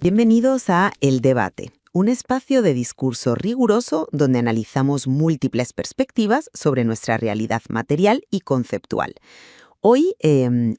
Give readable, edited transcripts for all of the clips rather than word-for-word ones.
Bienvenidos a El Debate, un espacio de discurso riguroso donde analizamos múltiples perspectivas sobre nuestra realidad material y conceptual. Hoy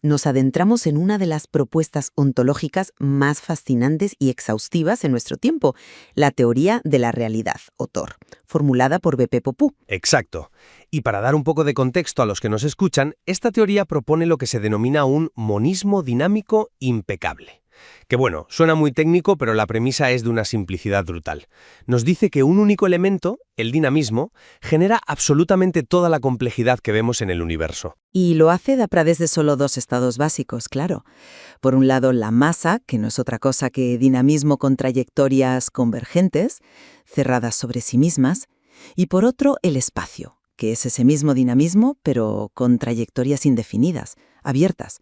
nos adentramos en una de las propuestas ontológicas más fascinantes y exhaustivas en nuestro tiempo, la teoría de la realidad, o TOR, formulada por B.P. Popú. Exacto. Y para dar un poco de contexto a los que nos escuchan, esta teoría propone lo que se denomina un monismo dinámico impecable. Que bueno, suena muy técnico, pero la premisa es de una simplicidad brutal. Nos dice que un único elemento, el dinamismo, genera absolutamente toda la complejidad que vemos en el universo. Y lo hace a través de solo dos estados básicos, claro. Por un lado, la masa, que no es otra cosa que dinamismo con trayectorias convergentes, cerradas sobre sí mismas, y por otro, el espacio, que es ese mismo dinamismo, pero con trayectorias indefinidas, abiertas.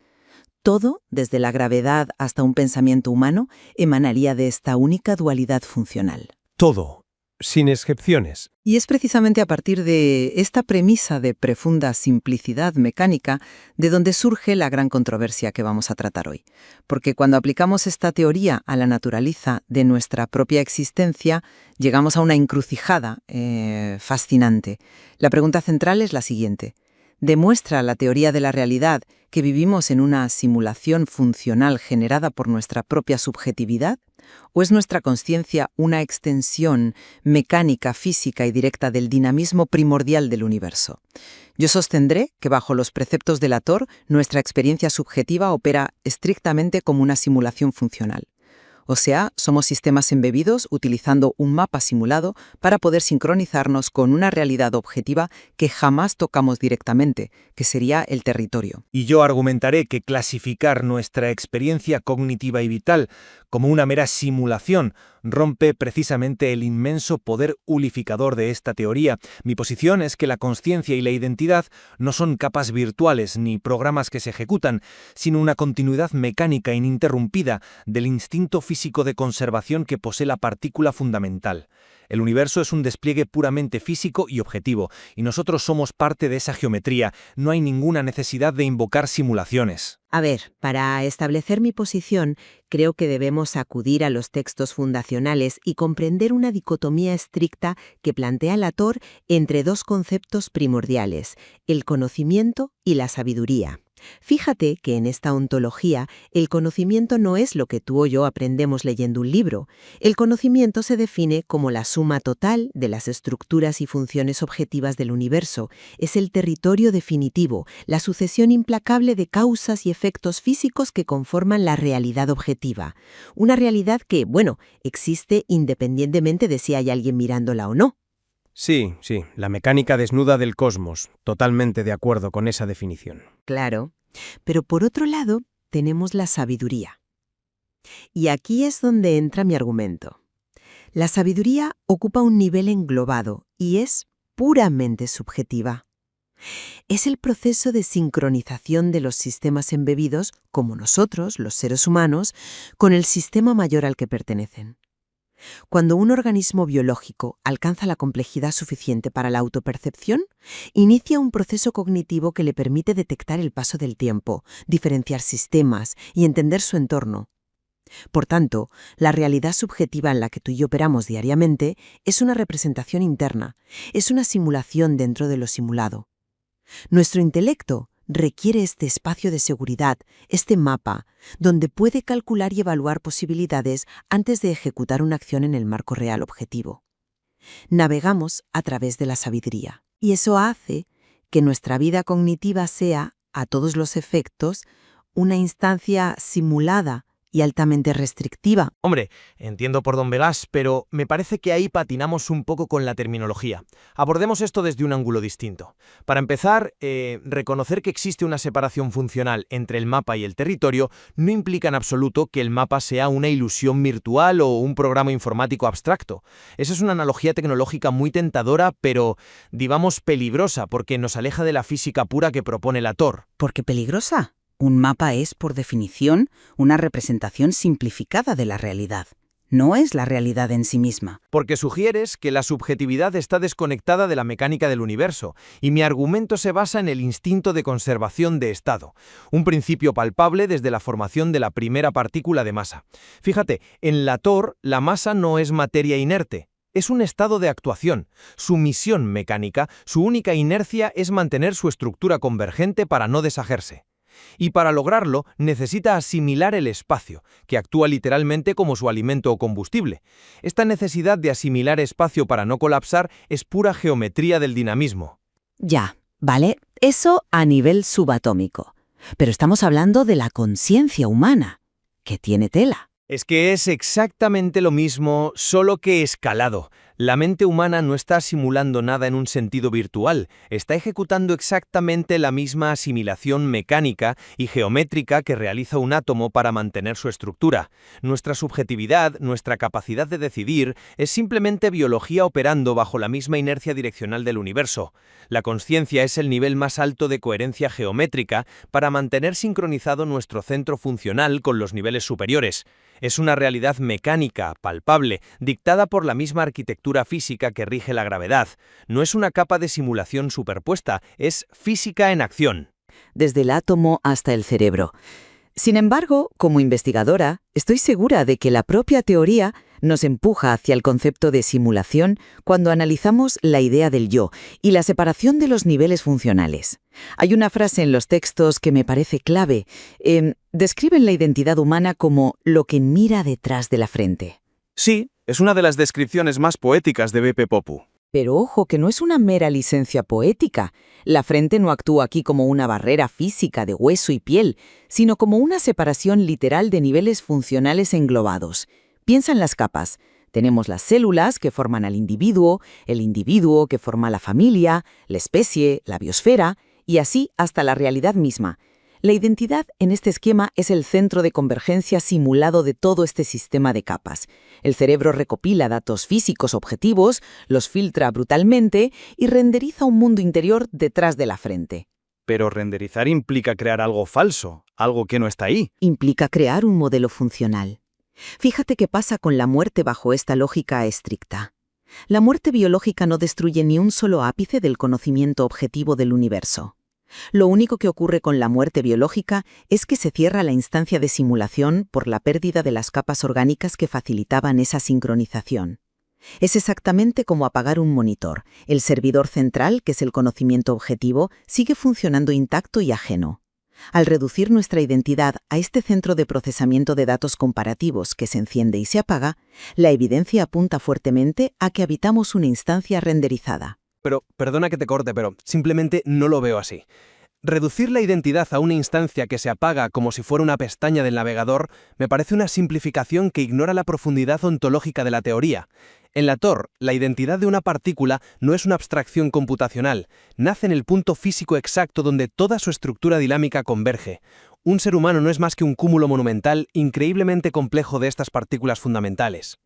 Todo, desde la gravedad hasta un pensamiento humano, emanaría de esta única dualidad funcional. Todo, sin excepciones. Y es precisamente a partir de esta premisa de profunda simplicidad mecánica de donde surge la gran controversia que vamos a tratar hoy. Porque cuando aplicamos esta teoría a la naturaleza de nuestra propia existencia, llegamos a una encrucijada fascinante. La pregunta central es la siguiente. ¿Demuestra la teoría de la realidad que vivimos en una simulación funcional generada por nuestra propia subjetividad? ¿O es nuestra consciencia una extensión mecánica, física y directa del dinamismo primordial del universo? Yo sostendré que bajo los preceptos de la TOR, nuestra experiencia subjetiva opera estrictamente como una simulación funcional. O sea, somos sistemas embebidos utilizando un mapa simulado para poder sincronizarnos con una realidad objetiva que jamás tocamos directamente, que sería el territorio. Y yo argumentaré que clasificar nuestra experiencia cognitiva y vital como una mera simulación rompe precisamente el inmenso poder unificador de esta teoría. Mi posición es que la consciencia y la identidad no son capas virtuales ni programas que se ejecutan, sino una continuidad mecánica ininterrumpida del instinto físico de conservación que posee la partícula fundamental. El universo es un despliegue puramente físico y objetivo, y nosotros somos parte de esa geometría. No hay ninguna necesidad de invocar simulaciones. A ver, para establecer mi posición, creo que debemos acudir a los textos fundacionales y comprender una dicotomía estricta que plantea la TOR entre dos conceptos primordiales, el conocimiento y la sabiduría. Fíjate que en esta ontología el conocimiento no es lo que tú o yo aprendemos leyendo un libro. El conocimiento se define como la suma total de las estructuras y funciones objetivas del universo. Es el territorio definitivo, la sucesión implacable de causas y efectos físicos que conforman la realidad objetiva. Una realidad que, existe independientemente de si hay alguien mirándola o no. Sí, la mecánica desnuda del cosmos. Totalmente de acuerdo con esa definición. Claro. Pero por otro lado, tenemos la sabiduría. Y aquí es donde entra mi argumento. La sabiduría ocupa un nivel englobado y es puramente subjetiva. Es el proceso de sincronización de los sistemas embebidos, como nosotros, los seres humanos, con el sistema mayor al que pertenecen. Cuando un organismo biológico alcanza la complejidad suficiente para la autopercepción, inicia un proceso cognitivo que le permite detectar el paso del tiempo, diferenciar sistemas y entender su entorno. Por tanto, la realidad subjetiva en la que tú y yo operamos diariamente es una representación interna, es una simulación dentro de lo simulado. Nuestro intelecto requiere este espacio de seguridad, este mapa, donde puede calcular y evaluar posibilidades antes de ejecutar una acción en el marco real objetivo. Navegamos a través de la sabiduría, y eso hace que nuestra vida cognitiva sea, a todos los efectos, una instancia simulada y altamente restrictiva. Hombre, entiendo por dónde vas, pero me parece que ahí patinamos un poco con la terminología. Abordemos esto desde un ángulo distinto. Para empezar, reconocer que existe una separación funcional entre el mapa y el territorio no implica en absoluto que el mapa sea una ilusión virtual o un programa informático abstracto. Esa es una analogía tecnológica muy tentadora, pero, digamos, peligrosa, porque nos aleja de la física pura que propone la TOR. ¿Por qué peligrosa? Un mapa es, por definición, una representación simplificada de la realidad. no es la realidad en sí misma. Porque sugieres que la subjetividad está desconectada de la mecánica del universo, y mi argumento se basa en el instinto de conservación de estado, un principio palpable desde la formación de la primera partícula de masa. Fíjate, en la TOR la masa no es materia inerte, es un estado de actuación. Su misión mecánica, su única inercia es mantener su estructura convergente para no deshacerse. Y para lograrlo necesita asimilar el espacio, que actúa literalmente como su alimento o combustible. Esta necesidad de asimilar espacio para no colapsar es pura geometría del dinamismo. Ya, ¿vale? Eso a nivel subatómico. Pero estamos hablando de la conciencia humana, que tiene tela. Es que es exactamente lo mismo, solo que escalado. La mente humana no está simulando nada en un sentido virtual, está ejecutando exactamente la misma asimilación mecánica y geométrica que realiza un átomo para mantener su estructura. Nuestra subjetividad, nuestra capacidad de decidir, es simplemente biología operando bajo la misma inercia direccional del universo. La consciencia es el nivel más alto de coherencia geométrica para mantener sincronizado nuestro centro funcional con los niveles superiores. Es una realidad mecánica, palpable, dictada por la misma arquitectura física que rige la gravedad. No es una capa de simulación superpuesta, es física en acción. Desde el átomo hasta el cerebro. Sin embargo, como investigadora, estoy segura de que la propia teoría nos empuja hacia el concepto de simulación cuando analizamos la idea del yo y la separación de los niveles funcionales. Hay una frase en los textos que me parece clave. Describen la identidad humana como lo que mira detrás de la frente. Sí, es una de las descripciones más poéticas de B.P. Popu. Pero ojo, que no es una mera licencia poética. La frente no actúa aquí como una barrera física de hueso y piel, sino como una separación literal de niveles funcionales englobados. Piensa en las capas. Tenemos las células que forman al individuo, el individuo que forma la familia, la especie, la biosfera, y así hasta la realidad misma. La identidad en este esquema es el centro de convergencia simulado de todo este sistema de capas. El cerebro recopila datos físicos objetivos, los filtra brutalmente y renderiza un mundo interior detrás de la frente. Pero renderizar implica crear algo falso, algo que no está ahí. Implica crear un modelo funcional. Fíjate qué pasa con la muerte bajo esta lógica estricta. La muerte biológica no destruye ni un solo ápice del conocimiento objetivo del universo. Lo único que ocurre con la muerte biológica es que se cierra la instancia de simulación por la pérdida de las capas orgánicas que facilitaban esa sincronización. Es exactamente como apagar un monitor. El servidor central, que es el conocimiento objetivo, sigue funcionando intacto y ajeno. Al reducir nuestra identidad a este centro de procesamiento de datos comparativos que se enciende y se apaga, la evidencia apunta fuertemente a que habitamos una instancia renderizada. Pero, perdona que te corte, pero simplemente no lo veo así. Reducir la identidad a una instancia que se apaga como si fuera una pestaña del navegador me parece una simplificación que ignora la profundidad ontológica de la teoría. En la TOR, la identidad de una partícula no es una abstracción computacional, nace en el punto físico exacto donde toda su estructura dinámica converge. Un ser humano no es más que un cúmulo monumental increíblemente complejo de estas partículas fundamentales.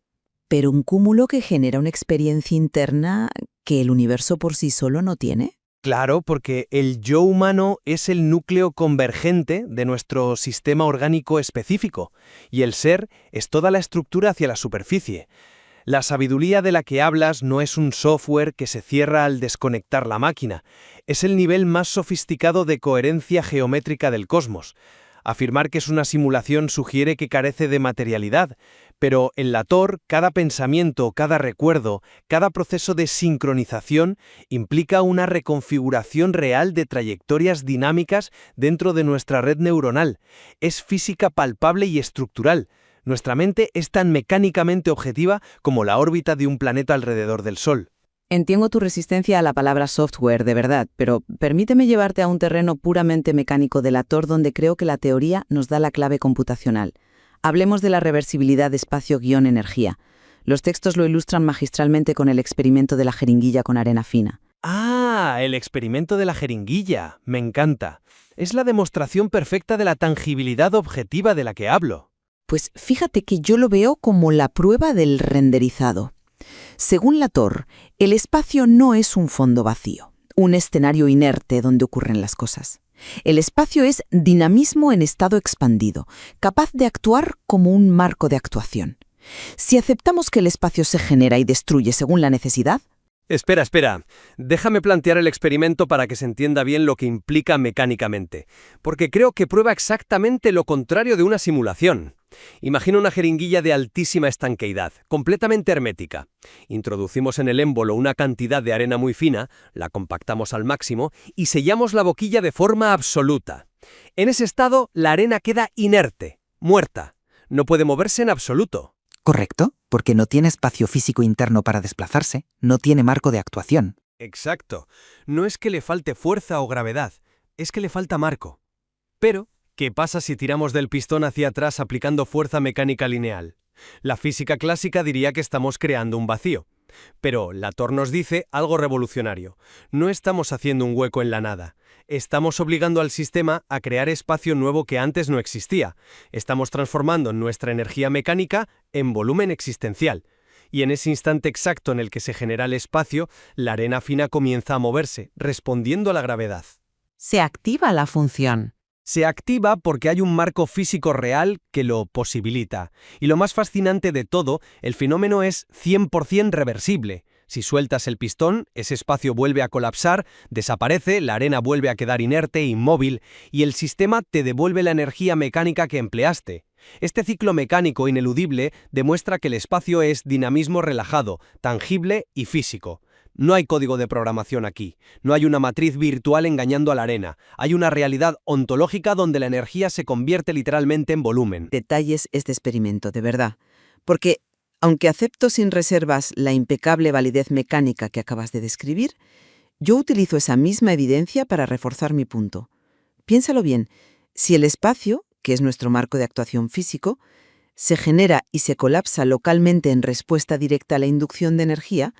Pero un cúmulo que genera una experiencia interna que el universo por sí solo no tiene. Claro, porque el yo humano es el núcleo convergente de nuestro sistema orgánico específico, y el ser es toda la estructura hacia la superficie. La sabiduría de la que hablas no es un software que se cierra al desconectar la máquina, es el nivel más sofisticado de coherencia geométrica del cosmos. Afirmar que es una simulación sugiere que carece de materialidad, pero en la TOR cada pensamiento, cada recuerdo, cada proceso de sincronización implica una reconfiguración real de trayectorias dinámicas dentro de nuestra red neuronal. Es física palpable y estructural. Nuestra mente es tan mecánicamente objetiva como la órbita de un planeta alrededor del Sol. Entiendo tu resistencia a la palabra software, de verdad, pero permíteme llevarte a un terreno puramente mecánico de la TOR donde creo que la teoría nos da la clave computacional. Hablemos de la reversibilidad de espacio-energía. Los textos lo ilustran magistralmente con el experimento de la jeringuilla con arena fina. ¡Ah! El experimento de la jeringuilla. Me encanta. Es la demostración perfecta de la tangibilidad objetiva de la que hablo. Pues fíjate que yo lo veo como la prueba del renderizado. Según la TOR, el espacio no es un fondo vacío, un escenario inerte donde ocurren las cosas. El espacio es dinamismo en estado expandido, capaz de actuar como un marco de actuación. Si aceptamos que el espacio se genera y destruye según la necesidad, Espera. Déjame plantear el experimento para que se entienda bien lo que implica mecánicamente, porque creo que prueba exactamente lo contrario de una simulación. Imagina una jeringuilla de altísima estanqueidad, completamente hermética. Introducimos en el émbolo una cantidad de arena muy fina, la compactamos al máximo y sellamos la boquilla de forma absoluta. En ese estado, la arena queda inerte, muerta. No puede moverse en absoluto. Correcto, porque no tiene espacio físico interno para desplazarse, no tiene marco de actuación. Exacto. No es que le falte fuerza o gravedad, es que le falta marco. Pero, ¿qué pasa si tiramos del pistón hacia atrás aplicando fuerza mecánica lineal? La física clásica diría que estamos creando un vacío. Pero Latour nos dice algo revolucionario. No estamos haciendo un hueco en la nada. Estamos obligando al sistema a crear espacio nuevo que antes no existía. Estamos transformando nuestra energía mecánica en volumen existencial. Y en ese instante exacto en el que se genera el espacio, la arena fina comienza a moverse, respondiendo a la gravedad. Se activa la función. Se activa porque hay un marco físico real que lo posibilita. Y lo más fascinante de todo, el fenómeno es 100% reversible. Si sueltas el pistón, ese espacio vuelve a colapsar, desaparece, la arena vuelve a quedar inerte, inmóvil, y el sistema te devuelve la energía mecánica que empleaste. Este ciclo mecánico ineludible demuestra que el espacio es dinamismo relajado, tangible y físico. No hay código de programación aquí, no hay una matriz virtual engañando a la arena, hay una realidad ontológica donde la energía se convierte literalmente en volumen. detalles este experimento, de verdad. Porque, aunque acepto sin reservas la impecable validez mecánica que acabas de describir, yo utilizo esa misma evidencia para reforzar mi punto. Piénsalo bien, si el espacio, que es nuestro marco de actuación físico, se genera y se colapsa localmente en respuesta directa a la inducción de energía,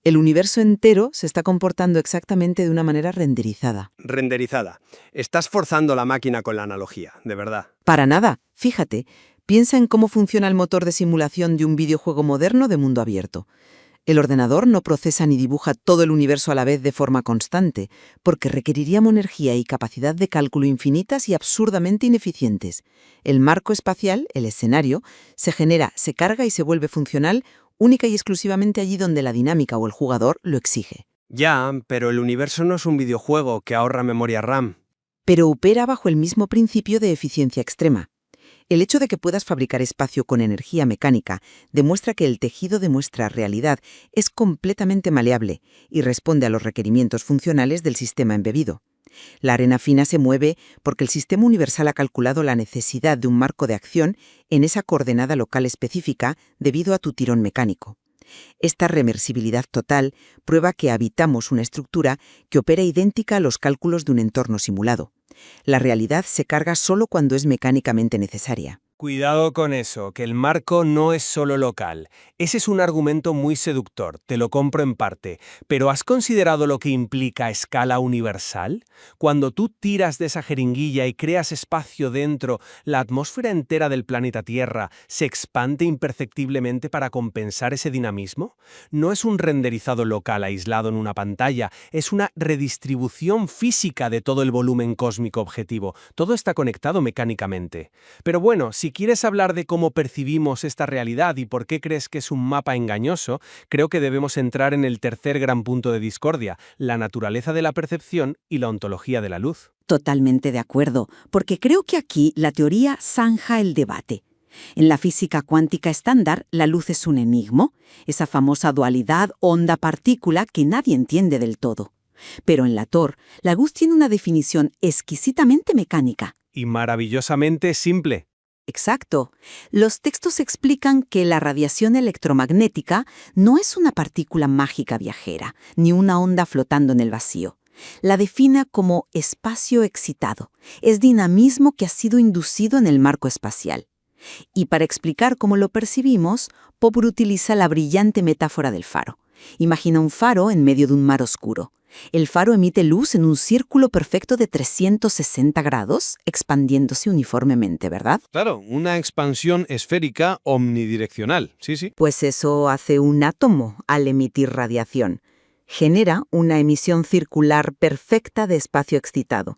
el universo entero se está comportando exactamente de una manera renderizada. Renderizada. Estás forzando la máquina con la analogía, de verdad. Para nada. Fíjate, piensa en cómo funciona el motor de simulación de un videojuego moderno de mundo abierto. El ordenador no procesa ni dibuja todo el universo a la vez de forma constante, porque requeriríamos energía y capacidad de cálculo infinitas y absurdamente ineficientes. El marco espacial, el escenario, se genera, se carga y se vuelve funcional única y exclusivamente allí donde la dinámica o el jugador lo exige. Ya, pero el universo no es un videojuego que ahorra memoria RAM. Pero opera bajo el mismo principio de eficiencia extrema. El hecho de que puedas fabricar espacio con energía mecánica demuestra que el tejido de nuestra realidad es completamente maleable y responde a los requerimientos funcionales del sistema embebido. La arena fina se mueve porque el sistema universal ha calculado la necesidad de un marco de acción en esa coordenada local específica debido a tu tirón mecánico. Esta reversibilidad total prueba que habitamos una estructura que opera idéntica a los cálculos de un entorno simulado. La realidad se carga solo cuando es mecánicamente necesaria. Cuidado con eso, que el marco no es solo local. Ese es un argumento muy seductor, te lo compro en parte. Pero ¿has considerado lo que implica a escala universal? Cuando tú tiras de esa jeringuilla y creas espacio dentro, la atmósfera entera del planeta Tierra se expande imperceptiblemente para compensar ese dinamismo. No es un renderizado local aislado en una pantalla, es una redistribución física de todo el volumen cósmico objetivo. Todo está conectado mecánicamente. Pero bueno, si quieres hablar de cómo percibimos esta realidad y por qué crees que es un mapa engañoso, creo que debemos entrar en el tercer gran punto de discordia, la naturaleza de la percepción y la ontología de la luz. Totalmente de acuerdo, porque creo que aquí la teoría zanja el debate. En la física cuántica estándar, la luz es un enigma, esa famosa dualidad onda-partícula que nadie entiende del todo. Pero en Latour, la luz tiene una definición exquisitamente mecánica. Y maravillosamente simple. Exacto. Los textos explican que la radiación electromagnética no es una partícula mágica viajera, ni una onda flotando en el vacío. La define como espacio excitado. Es dinamismo que ha sido inducido en el marco espacial. Y para explicar cómo lo percibimos, Popper utiliza la brillante metáfora del faro. Imagina un faro en medio de un mar oscuro. El faro emite luz en un círculo perfecto de 360 grados, expandiéndose uniformemente, ¿verdad? Claro, una expansión esférica omnidireccional, sí. Pues eso hace un átomo al emitir radiación. Genera una emisión circular perfecta de espacio excitado.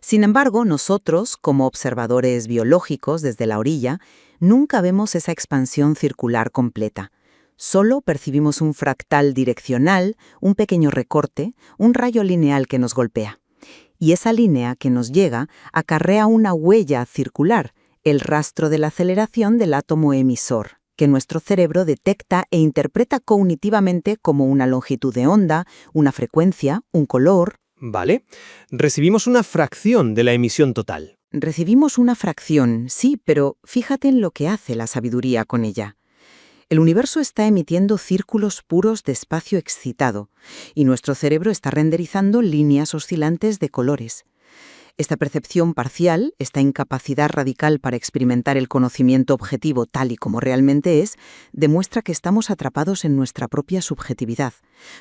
Sin embargo, nosotros, como observadores biológicos desde la orilla, nunca vemos esa expansión circular completa. Solo percibimos un fractal direccional, un pequeño recorte, un rayo lineal que nos golpea. Y esa línea que nos llega acarrea una huella circular, el rastro de la aceleración del átomo emisor, que nuestro cerebro detecta e interpreta cognitivamente como una longitud de onda, una frecuencia, un color. Vale. Recibimos una fracción de la emisión total. Recibimos una fracción, sí, pero fíjate en lo que hace la sabiduría con ella. El universo está emitiendo círculos puros de espacio excitado, y nuestro cerebro está renderizando líneas oscilantes de colores. Esta percepción parcial, esta incapacidad radical para experimentar el conocimiento objetivo tal y como realmente es, demuestra que estamos atrapados en nuestra propia subjetividad.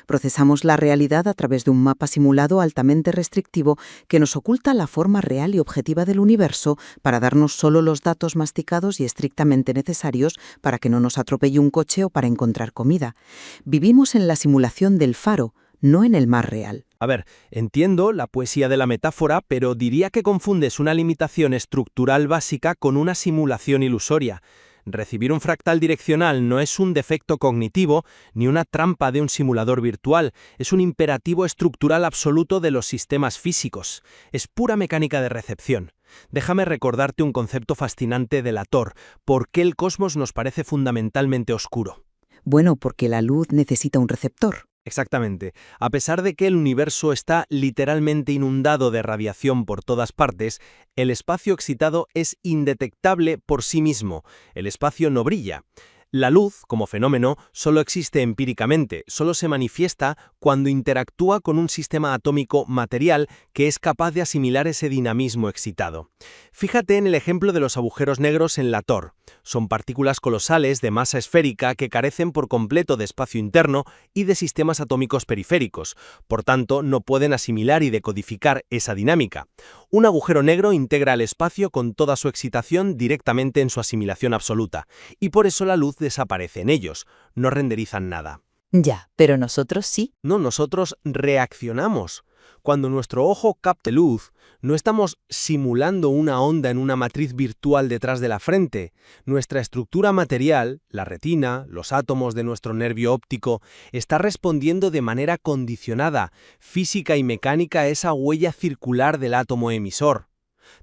Procesamos la realidad a través de un mapa simulado altamente restrictivo que nos oculta la forma real y objetiva del universo para darnos solo los datos masticados y estrictamente necesarios para que no nos atropelle un coche o para encontrar comida. Vivimos en la simulación del faro, no en el mar real. A ver, entiendo la poesía de la metáfora, pero diría que confundes una limitación estructural básica con una simulación ilusoria. Recibir un fractal direccional no es un defecto cognitivo ni una trampa de un simulador virtual, es un imperativo estructural absoluto de los sistemas físicos. Es pura mecánica de recepción. Déjame recordarte un concepto fascinante de Latour. ¿Por qué el cosmos nos parece fundamentalmente oscuro? Bueno, porque la luz necesita un receptor. Exactamente. A pesar de que el universo está literalmente inundado de radiación por todas partes, el espacio excitado es indetectable por sí mismo. El espacio no brilla. La luz, como fenómeno, solo existe empíricamente, solo se manifiesta cuando interactúa con un sistema atómico material que es capaz de asimilar ese dinamismo excitado. Fíjate en el ejemplo de los agujeros negros en Latour. Son partículas colosales de masa esférica que carecen por completo de espacio interno y de sistemas atómicos periféricos, por tanto no pueden asimilar y decodificar esa dinámica. Un agujero negro integra el espacio con toda su excitación directamente en su asimilación absoluta, y por eso la luz desaparece en ellos, no renderizan nada. Ya, pero nosotros sí. No, nosotros reaccionamos. Cuando nuestro ojo capta luz, no estamos simulando una onda en una matriz virtual detrás de la frente. Nuestra estructura material, la retina, los átomos de nuestro nervio óptico, está respondiendo de manera condicionada, física y mecánica a esa huella circular del átomo emisor.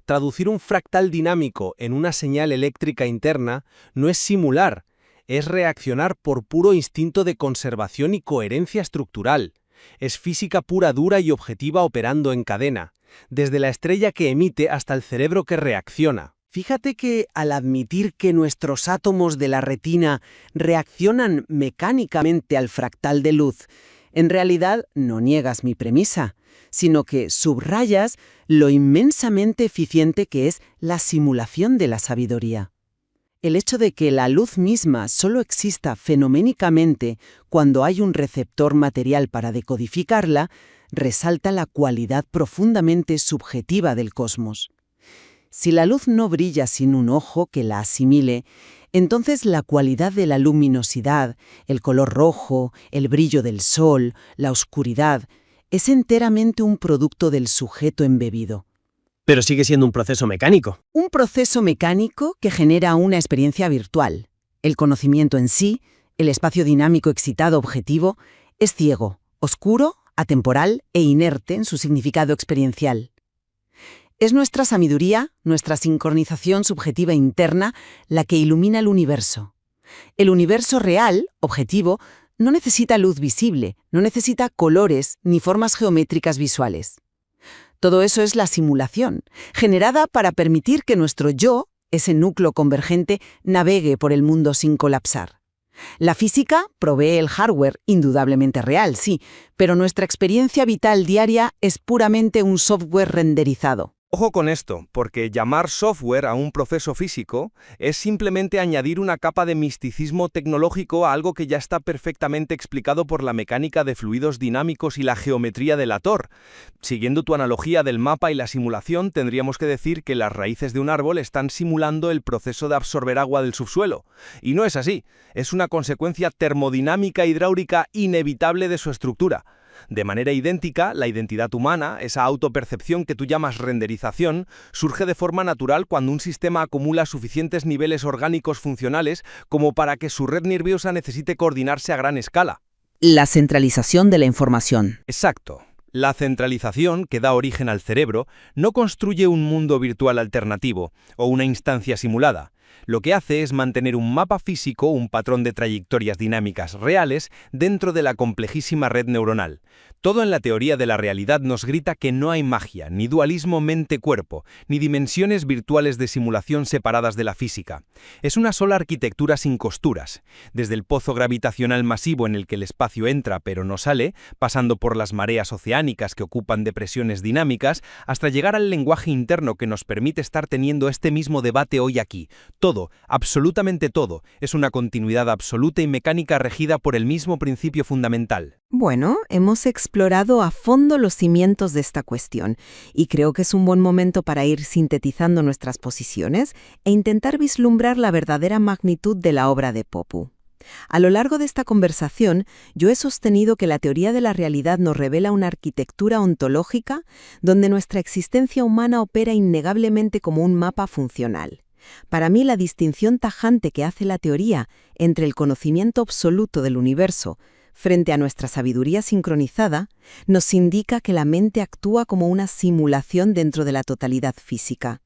Traducir un fractal dinámico en una señal eléctrica interna no es simular, es reaccionar por puro instinto de conservación y coherencia estructural. Es física pura, dura y objetiva operando en cadena, desde la estrella que emite hasta el cerebro que reacciona. Fíjate que al admitir que nuestros átomos de la retina reaccionan mecánicamente al fractal de luz, en realidad no niegas mi premisa, sino que subrayas lo inmensamente eficiente que es la simulación de la sabiduría. El hecho de que la luz misma solo exista fenoménicamente cuando hay un receptor material para decodificarla, resalta la cualidad profundamente subjetiva del cosmos. Si la luz no brilla sin un ojo que la asimile, entonces la cualidad de la luminosidad, el color rojo, el brillo del sol, la oscuridad, es enteramente un producto del sujeto embebido. Pero sigue siendo un proceso mecánico. Un proceso mecánico que genera una experiencia virtual. El conocimiento en sí, el espacio dinámico excitado objetivo, es ciego, oscuro, atemporal e inerte en su significado experiencial. Es nuestra sabiduría, nuestra sincronización subjetiva interna, la que ilumina el universo. El universo real, objetivo, no necesita luz visible, no necesita colores ni formas geométricas visuales. Todo eso es la simulación, generada para permitir que nuestro yo, ese núcleo convergente, navegue por el mundo sin colapsar. La física provee el hardware, indudablemente real, sí, pero nuestra experiencia vital diaria es puramente un software renderizado. Ojo con esto, porque llamar software a un proceso físico es simplemente añadir una capa de misticismo tecnológico a algo que ya está perfectamente explicado por la mecánica de fluidos dinámicos y la geometría de Latour. Siguiendo tu analogía del mapa y la simulación, tendríamos que decir que las raíces de un árbol están simulando el proceso de absorber agua del subsuelo. Y no es así, es una consecuencia termodinámica hidráulica inevitable de su estructura. De manera idéntica, la identidad humana, esa autopercepción que tú llamas renderización, surge de forma natural cuando un sistema acumula suficientes niveles orgánicos funcionales como para que su red nerviosa necesite coordinarse a gran escala. La centralización de la información. Exacto. La centralización, que da origen al cerebro, no construye un mundo virtual alternativo o una instancia simulada. Lo que hace es mantener un mapa físico, un patrón de trayectorias dinámicas reales, dentro de la complejísima red neuronal. Todo en la teoría de la realidad nos grita que no hay magia, ni dualismo mente-cuerpo, ni dimensiones virtuales de simulación separadas de la física. Es una sola arquitectura sin costuras, desde el pozo gravitacional masivo en el que el espacio entra pero no sale, pasando por las mareas oceánicas que ocupan depresiones dinámicas, hasta llegar al lenguaje interno que nos permite estar teniendo este mismo debate hoy aquí. Todo, absolutamente todo, es una continuidad absoluta y mecánica regida por el mismo principio fundamental. Bueno, hemos explorado a fondo los cimientos de esta cuestión y creo que es un buen momento para ir sintetizando nuestras posiciones e intentar vislumbrar la verdadera magnitud de la obra de Popú. A lo largo de esta conversación, yo he sostenido que la teoría de la realidad nos revela una arquitectura ontológica donde nuestra existencia humana opera innegablemente como un mapa funcional. Para mí, la distinción tajante que hace la teoría entre el conocimiento absoluto del universo frente a nuestra sabiduría sincronizada, nos indica que la mente actúa como una simulación dentro de la totalidad física.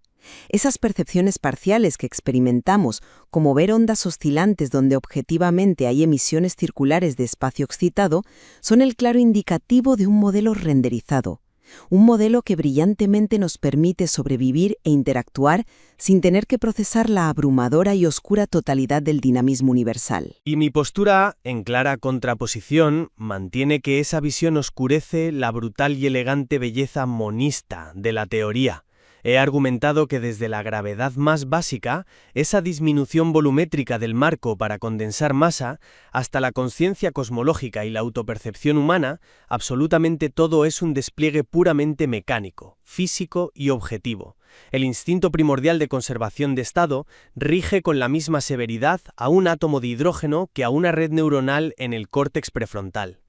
Esas percepciones parciales que experimentamos, como ver ondas oscilantes donde objetivamente hay emisiones circulares de espacio excitado, son el claro indicativo de un modelo renderizado. Un modelo que brillantemente nos permite sobrevivir e interactuar sin tener que procesar la abrumadora y oscura totalidad del dinamismo universal. Y mi postura, en clara contraposición, mantiene que esa visión oscurece la brutal y elegante belleza monista de la teoría. He argumentado que desde la gravedad más básica, esa disminución volumétrica del marco para condensar masa, hasta la conciencia cosmológica y la autopercepción humana, absolutamente todo es un despliegue puramente mecánico, físico y objetivo. El instinto primordial de conservación de estado rige con la misma severidad a un átomo de hidrógeno que a una red neuronal en el córtex prefrontal.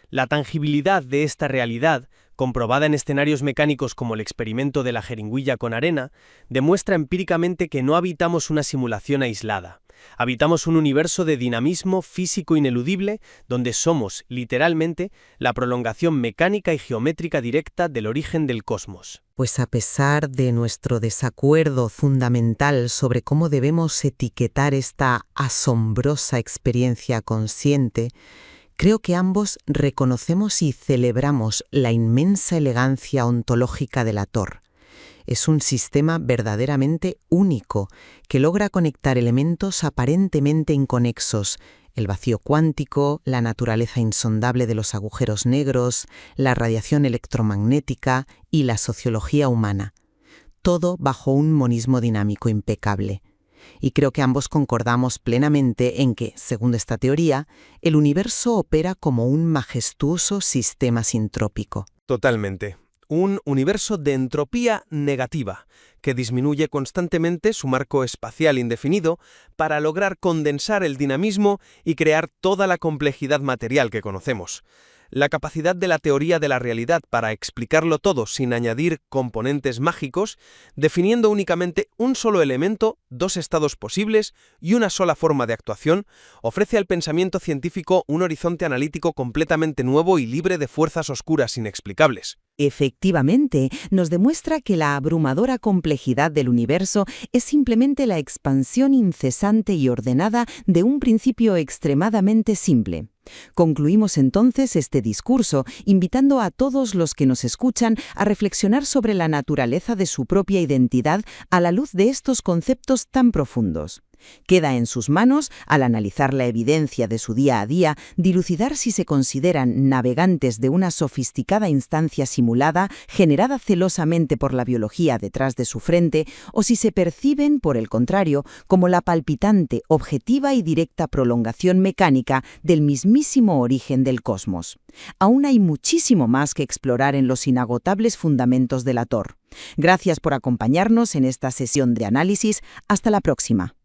La tangibilidad de esta realidad, comprobada en escenarios mecánicos como el experimento de la jeringuilla con arena, demuestra empíricamente que no habitamos una simulación aislada. Habitamos un universo de dinamismo físico ineludible donde somos, literalmente, la prolongación mecánica y geométrica directa del origen del cosmos. Pues a pesar de nuestro desacuerdo fundamental sobre cómo debemos etiquetar esta asombrosa experiencia consciente, creo que ambos reconocemos y celebramos la inmensa elegancia ontológica de la TOR. Es un sistema verdaderamente único que logra conectar elementos aparentemente inconexos, el vacío cuántico, la naturaleza insondable de los agujeros negros, la radiación electromagnética y la sociología humana. Todo bajo un monismo dinámico impecable. Y creo que ambos concordamos plenamente en que, según esta teoría, el universo opera como un majestuoso sistema sintrópico. Totalmente. Un universo de entropía negativa, que disminuye constantemente su marco espacial indefinido para lograr condensar el dinamismo y crear toda la complejidad material que conocemos. La capacidad de la teoría de la realidad para explicarlo todo sin añadir componentes mágicos, definiendo únicamente un solo elemento, dos estados posibles y una sola forma de actuación, ofrece al pensamiento científico un horizonte analítico completamente nuevo y libre de fuerzas oscuras inexplicables. Efectivamente, nos demuestra que la abrumadora complejidad del universo es simplemente la expansión incesante y ordenada de un principio extremadamente simple. Concluimos entonces este discurso invitando a todos los que nos escuchan a reflexionar sobre la naturaleza de su propia identidad a la luz de estos conceptos tan profundos. Queda en sus manos, al analizar la evidencia de su día a día, dilucidar si se consideran navegantes de una sofisticada instancia simulada generada celosamente por la biología detrás de su frente, o si se perciben, por el contrario, como la palpitante, objetiva y directa prolongación mecánica del mismísimo origen del cosmos. Aún hay muchísimo más que explorar en los inagotables fundamentos de la TOR. Gracias por acompañarnos en esta sesión de análisis. Hasta la próxima.